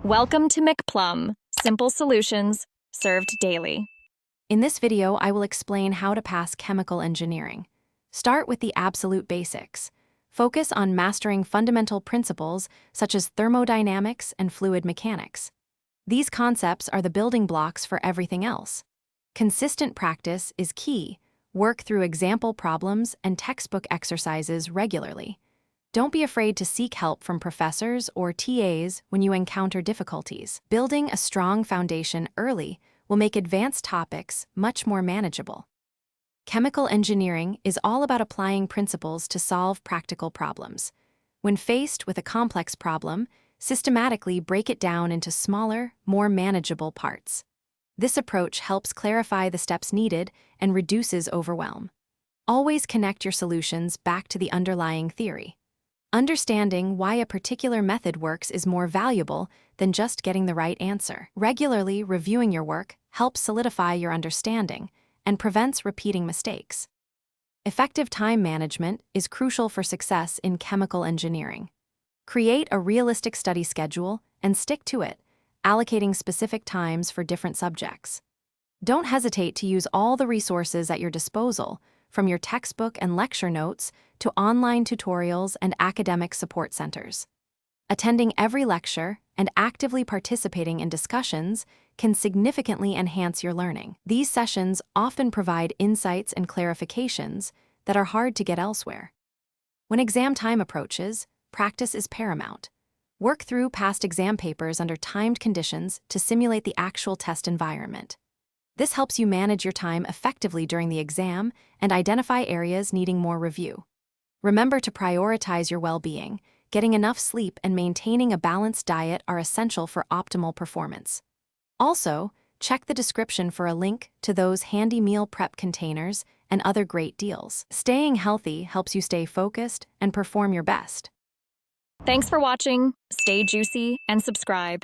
Welcome to McPlum, simple solutions served daily. In this video, I will explain how to pass chemical engineering. Start with the absolute basics. Focus on mastering fundamental principles such as thermodynamics and fluid mechanics. These concepts are the building blocks for everything else. Consistent practice is key. Work through example problems and textbook exercises regularly. Don't be afraid to seek help from professors or TAs when you encounter difficulties. Building a strong foundation early will make advanced topics much more manageable. Chemical engineering is all about applying principles to solve practical problems. When faced with a complex problem, systematically break it down into smaller, more manageable parts. This approach helps clarify the steps needed and reduces overwhelm. Always connect your solutions back to the underlying theory. Understanding why a particular method works is more valuable than just getting the right answer. Regularly reviewing your work helps solidify your understanding and prevents repeating mistakes. Effective time management is crucial for success in chemical engineering. Create a realistic study schedule and stick to it, allocating specific times for different subjects. Don't hesitate to use all the resources at your disposal, from your textbook and lecture notes to online tutorials and academic support centers. Attending every lecture and actively participating in discussions can significantly enhance your learning. These sessions often provide insights and clarifications that are hard to get elsewhere. When exam time approaches, practice is paramount. Work through past exam papers under timed conditions to simulate the actual test environment. This helps you manage your time effectively during the exam and identify areas needing more review. Remember to prioritize your well-being. Getting enough sleep and maintaining a balanced diet are essential for optimal performance. Also, check the description for a link to those handy meal prep containers and other great deals. Staying healthy helps you stay focused and perform your best. Thanks for watching. Stay juicy and subscribe.